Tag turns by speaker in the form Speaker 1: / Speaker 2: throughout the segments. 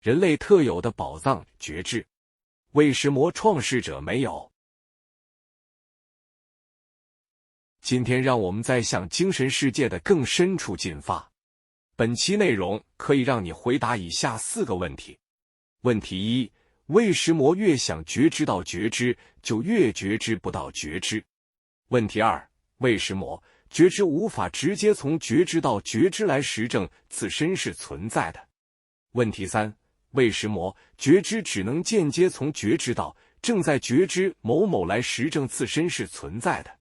Speaker 1: 人类特有的宝藏觉知，为什么创世者没有？今天让我们再向精神世界的更深处进发。本期内容可以让你回答以下4个问题。问题1：为什么越想觉知到觉知，就越觉知不到觉知？问题2：为什么觉知无法直接从觉知到觉知来实证自身是存在的？问题3：为什么觉知只能间接从觉知到正在觉知某某来实证自身是存在的？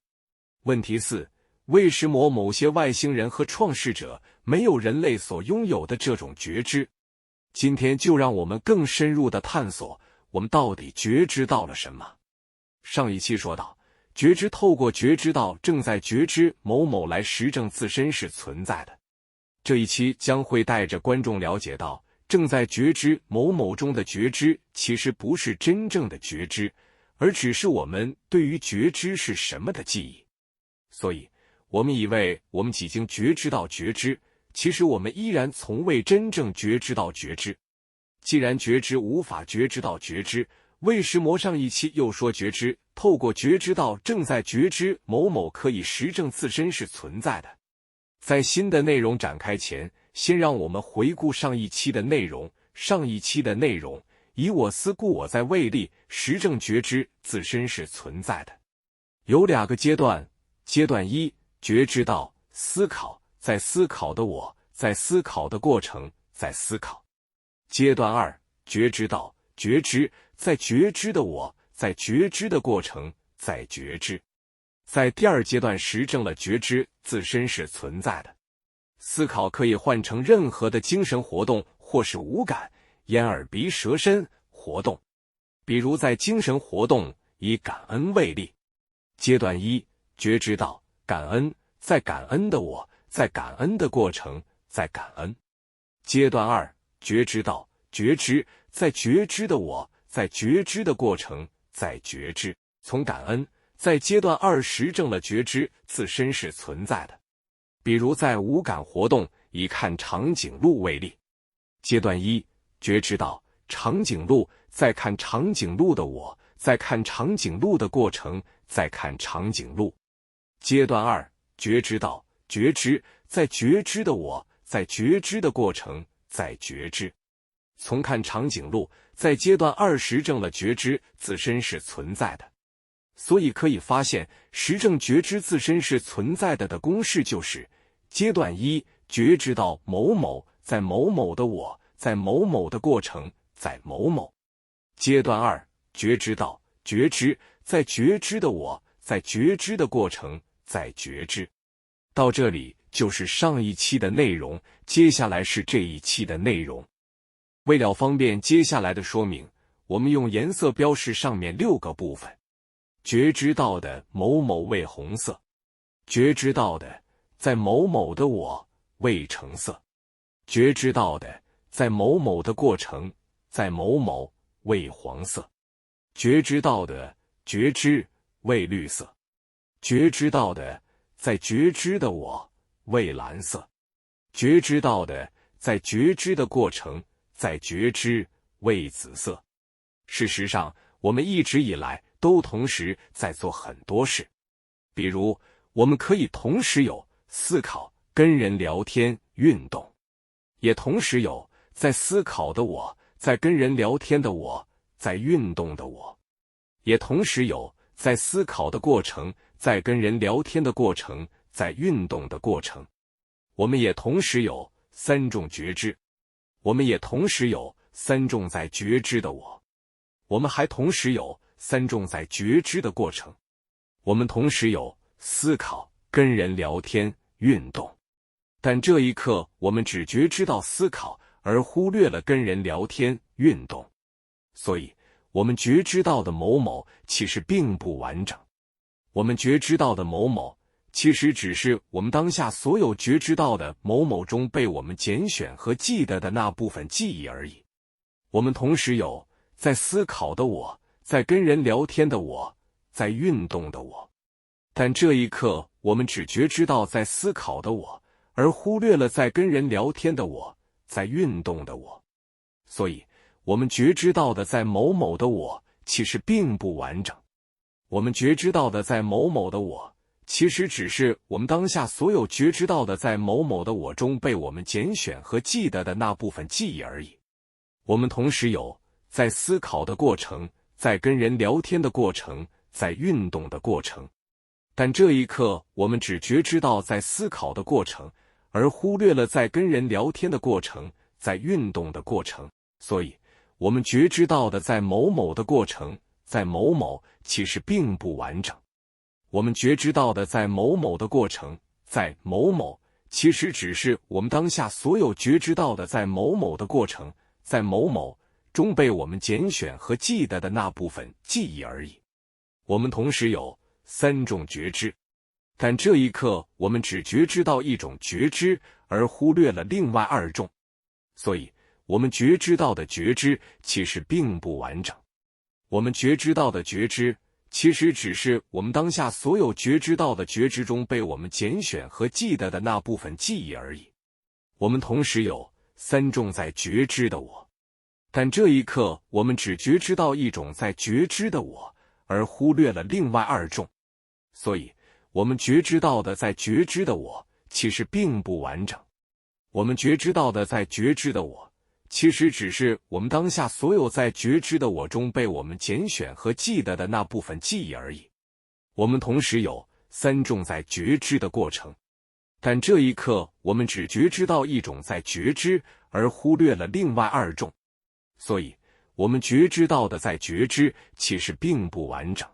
Speaker 1: 问题4：为什么某些外星人和创世者没有人类所拥有的这种觉知？今天就让我们更深入地探索，我们到底觉知到了什么。上一期说到，觉知透过觉知到正在觉知某某来实证自身是存在的。这一期将会带着观众了解到，正在觉知某某中的觉知其实不是真正的觉知，而只是我们对于觉知是什么的记忆。所以我们以为我们已经觉知到觉知，其实我们依然从未真正觉知到觉知。既然觉知无法觉知到觉知，为什么上一期又说觉知透过觉知到正在觉知某某可以实证自身是存在的？在新的内容展开前，先让我们回顾上一期的内容。上一期的内容，以我思故我在为例，实证觉知自身是存在的。有2个阶段。阶段1：觉知到思考，在思考的我，在思考的过程，在思考。阶段2：觉知到觉知，在觉知的我，在觉知的过程，在觉知。在第2阶段实证了觉知自身是存在的。思考可以换成任何的精神活动或是五感、眼耳鼻舌身活动。比如在精神活动，以感恩为例。阶段1：觉知到感恩，在感恩的我，在感恩的过程，在感恩。阶段2：觉知到觉知，在觉知的我，在觉知的过程，在觉知。从感恩，在阶段2实证了觉知自身是存在的。比如在五感活动，以看长颈鹿为例。阶段1：觉知到长颈鹿，在看长颈鹿的我，在看长颈鹿的过程，在看长颈鹿。阶段2：觉知到觉知，在觉知的我，在觉知的过程，在觉知。从看长颈鹿，在阶段2实证了觉知自身是存在的。所以可以发现，实证觉知自身是存在的公式就是：阶段1：觉知到某某，在某某的我，在某某的过程，在某某。阶段2：觉知到觉知，在觉知的我，在觉知的过程，在觉知。到这里就是上一期的内容，接下来是这一期的内容。为了方便接下来的说明，我们用颜色标示上面6个部分。觉知到的某某为红色，觉知到的在某某的我为橙色，觉知到的在某某的过程，在某某为黄色，觉知到的觉知为绿色，觉知到的在觉知的我为蓝色，觉知到的在觉知的过程，在觉知为紫色。事实上，我们一直以来都同时在做很多事，比如我们可以同时有思考、跟人聊天、运动，也同时有在思考的我，在跟人聊天的我，在运动的我，也同时有在思考的过程，在跟人聊天的过程，在运动的过程。我们也同时有3种觉知，我们也同时有3种在觉知的我，我们还同时有3种在觉知的过程，我们同时有思考、跟人聊天、运动。但这一刻我们只觉知到思考，而忽略了跟人聊天、运动。所以我们觉知到的某某其实并不完整，我们觉知到的某某其实只是我们当下所有觉知到的某某中被我们拣选和记得的那部分记忆而已。我们同时有在思考的我，在跟人聊天的我，在运动的我。但这一刻我们只觉知到在思考的我，而忽略了在跟人聊天的我，在运动的我。所以我们觉知到的在某某的我，其实并不完整。我们觉知到的在某某的我，其实只是我们当下所有觉知到的在某某的我中被我们拣选和记得的那部分记忆而已。我们同时有在思考的过程，在跟人聊天的过程，在运动的过程。但这一刻，我们只觉知到在思考的过程，而忽略了在跟人聊天的过程，在运动的过程。所以，我们觉知到的在某某的过程，在某某其实并不完整。我们觉知到的在某某的过程，在某某其实只是我们当下所有觉知到的在某某的过程，在某某中被我们拣选和记得的那部分记忆而已。我们同时有3种觉知，但这一刻我们只觉知到一种觉知，而忽略了另外2种。所以，我们觉知到的觉知其实并不完整。我们觉知到的觉知，其实只是我们当下所有觉知到的觉知中被我们拣选和记得的那部分记忆而已。我们同时有3种在觉知的我，但这一刻我们只觉知到一种在觉知的我，而忽略了另外2种。所以，我们觉知到的在觉知的我，其实并不完整。我们觉知到的在觉知的我，其实只是我们当下所有在觉知的我中被我们拣选和记得的那部分记忆而已。我们同时有3种在觉知的过程，但这一刻我们只觉知到一种在觉知，而忽略了另外2种。所以，我们觉知到的在觉知其实并不完整。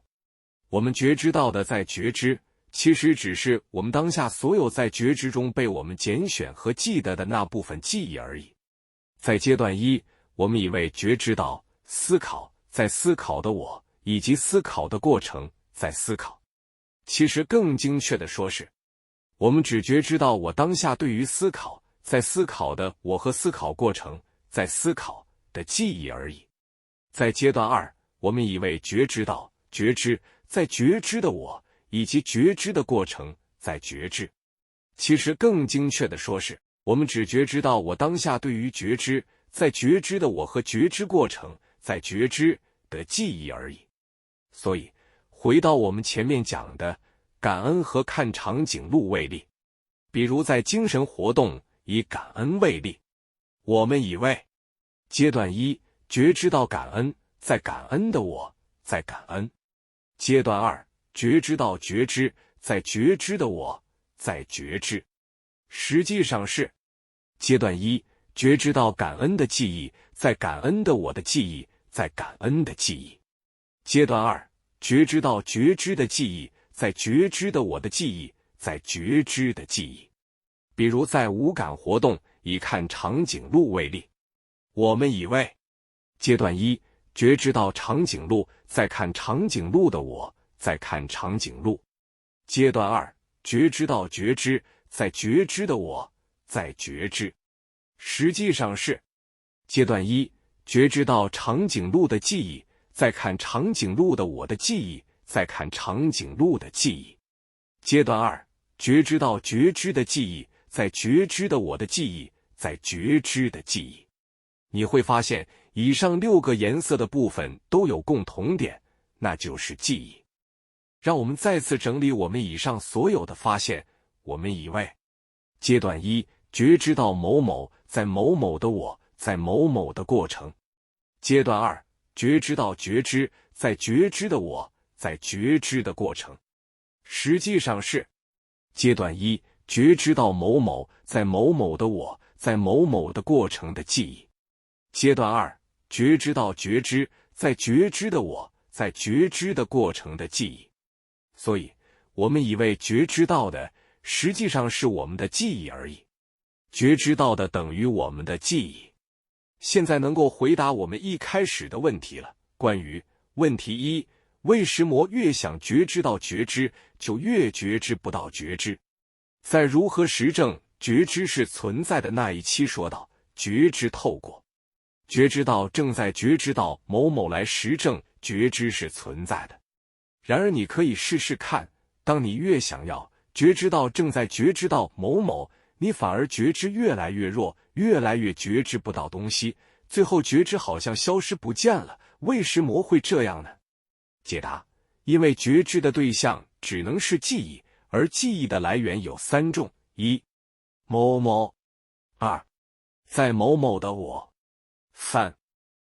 Speaker 1: 我们觉知到的在觉知，其实只是我们当下所有在觉知中被我们拣选和记得的那部分记忆而已。在阶段1，我们以为觉知到思考，在思考的我，以及思考的过程，在思考。其实更精确的说是，我们只觉知到我当下对于思考，在思考的我和思考过程，在思考的记忆而已。在阶段2，我们以为觉知到觉知，在觉知的我，以及觉知的过程，在觉知。其实更精确的说是，我们只觉知到我当下对于觉知，在觉知的我和觉知过程，在觉知的记忆而已。所以，回到我们前面讲的感恩和看长颈鹿为例，比如在精神活动以感恩为例，我们以为阶段1觉知到感恩，在感恩的我，在感恩。阶段2觉知到觉知，在觉知的我，在觉知。实际上是阶段1觉知到感恩的记忆，在感恩的我的记忆，在感恩的记忆。阶段2觉知到觉知的记忆，在觉知的我的记忆，在觉知的记忆。比如在五感活动以看长颈鹿为例，我们以为阶段1觉知到长颈鹿，在看长颈鹿的我，在看长颈鹿。阶段2觉知到觉知，在觉知的我，在觉知。实际上是阶段1觉知到长颈鹿的记忆，在看长颈鹿的我的记忆，在看长颈鹿的记忆。阶段2觉知到觉知的记忆，在觉知的我的记忆，在觉知的记忆。你会发现以上6个颜色的部分都有共同点，那就是记忆。让我们再次整理我们以上所有的发现。我们以为阶段1觉知到某某，在某某的我，在某某的过程。阶段2觉知到觉知，在觉知的我，在觉知的过程。实际上是阶段1觉知到某某，在某某的我，在某某的过程的记忆。阶段2觉知到觉知，在觉知的我，在觉知的过程的记忆。所以，我们以为觉知到的，实际上是我们的记忆而已。觉知到的等于我们的记忆。现在能够回答我们一开始的问题了。关于问题1，为什么越想觉知到觉知，就越觉知不到觉知？在如何实证觉知是存在的那一期说到，觉知透过觉知到正在觉知到某某来实证觉知是存在的。然而你可以试试看，当你越想要觉知到正在觉知到某某，你反而觉知越来越弱，越来越觉知不到东西，最后觉知好像消失不见了，为什么会这样呢？解答：因为觉知的对象只能是记忆，而记忆的来源有3种：一、某某；二、在某某的我；三、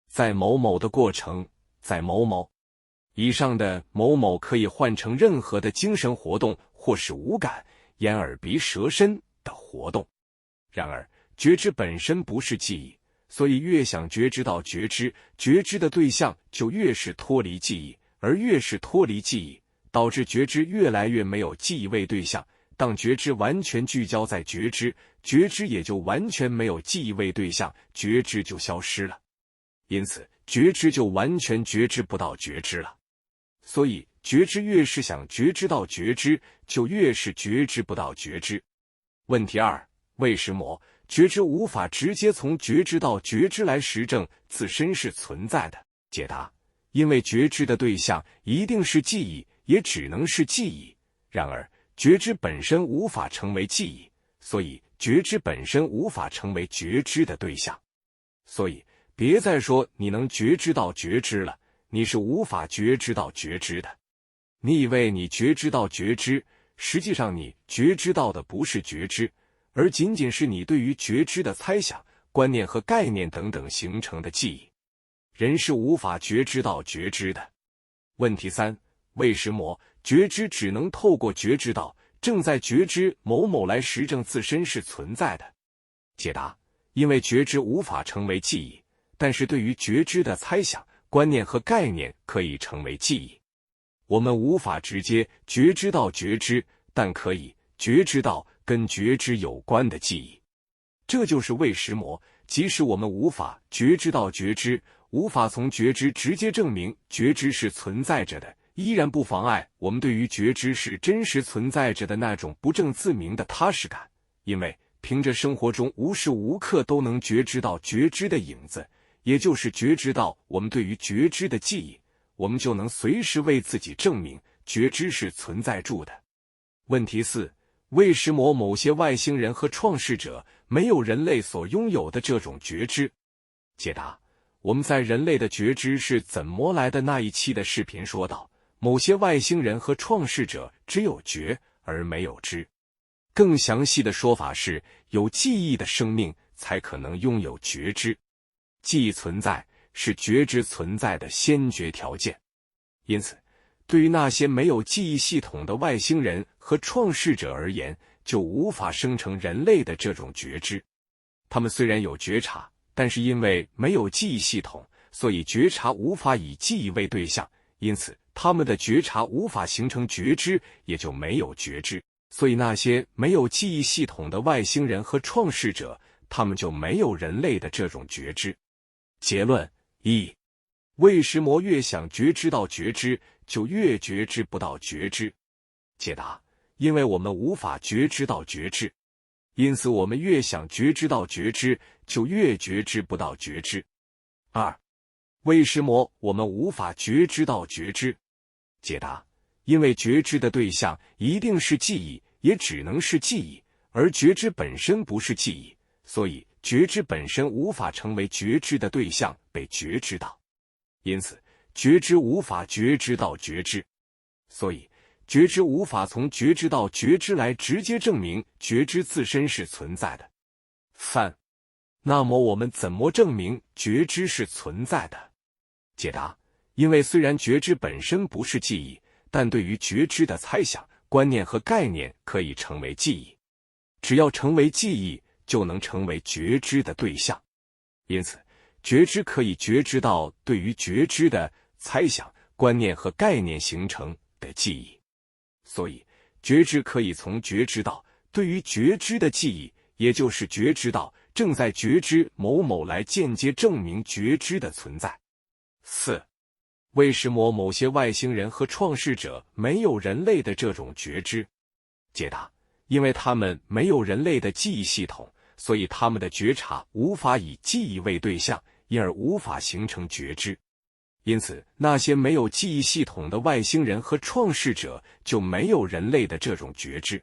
Speaker 1: 在某某的过程，在某某。以上的某某可以换成任何的精神活动，或是五感、眼、耳、鼻、舌、身的活动。然而，觉知本身不是记忆，所以越想觉知到觉知，觉知的对象就越是脱离记忆，而越是脱离记忆，导致觉知越来越没有记忆为对象。当觉知完全聚焦在觉知，觉知也就完全没有记忆为对象，觉知就消失了。因此，觉知就完全觉知不到觉知了。所以，觉知越是想觉知到觉知，就越是觉知不到觉知。问题二：为什么觉知无法直接从觉知到觉知来实证自身是存在的？解答：因为觉知的对象一定是记忆，也只能是记忆。然而，觉知本身无法成为记忆，所以觉知本身无法成为觉知的对象。所以，别再说你能觉知到觉知了，你是无法觉知到觉知的。你以为你觉知到觉知，实际上你觉知到的不是觉知，而仅仅是你对于觉知的猜想、观念和概念等等形成的记忆。人是无法觉知到觉知的。问题三：为什么觉知只能透过觉知到正在觉知某某来实证自身是存在的？解答：因为觉知无法成为记忆，但是对于觉知的猜想、观念和概念可以成为记忆。我们无法直接觉知到觉知，但可以觉知到跟觉知有关的记忆。这就是为什么即使我们无法觉知到觉知，无法从觉知直接证明觉知是存在着的，依然不妨碍我们对于觉知是真实存在着的那种不证自明的踏实感。因为凭着生活中无时无刻都能觉知到觉知的影子，也就是觉知到我们对于觉知的记忆，我们就能随时为自己证明觉知是存在住的。问题四：为什么某些外星人和创世者没有人类所拥有的这种觉知？解答：我们在人类的觉知是怎么来的那一期的视频说到，某些外星人和创世者只有觉而没有知。更详细的说法是，有记忆的生命才可能拥有觉知。记忆存在是觉知存在的先决条件。因此，对于那些没有记忆系统的外星人和创世者而言，就无法生成人类的这种觉知。他们虽然有觉察，但是因为没有记忆系统，所以觉察无法以记忆为对象，因此他们的觉察无法形成觉知，也就没有觉知。所以那些没有记忆系统的外星人和创世者，他们就没有人类的这种觉知。结论一：为什么越想觉知到觉知，就越觉知不到觉知？解答：因为我们无法觉知到觉知，因此我们越想觉知到觉知，就越觉知不到觉知。二：为什么我们无法觉知到觉知？解答：因为觉知的对象一定是记忆，也只能是记忆，而觉知本身不是记忆，所以觉知本身无法成为觉知的对象被觉知到。因此，觉知无法觉知到觉知，所以觉知无法从觉知到觉知来直接证明觉知自身是存在的。三：那么我们怎么证明觉知是存在的？解答：因为虽然觉知本身不是记忆，但对于觉知的猜想、观念和概念可以成为记忆。只要成为记忆，就能成为觉知的对象。因此，觉知可以觉知到对于觉知的猜想、观念和概念形成的记忆。所以，觉知可以从觉知到对于觉知的记忆，也就是觉知到正在觉知某某来间接证明觉知的存在。四：为什么某些外星人和创世者没有人类的这种觉知？解答：因为他们没有人类的记忆系统，所以他们的觉察无法以记忆为对象，因而无法形成觉知。因此，那些没有记忆系统的外星人和创世者就没有人类的这种觉知。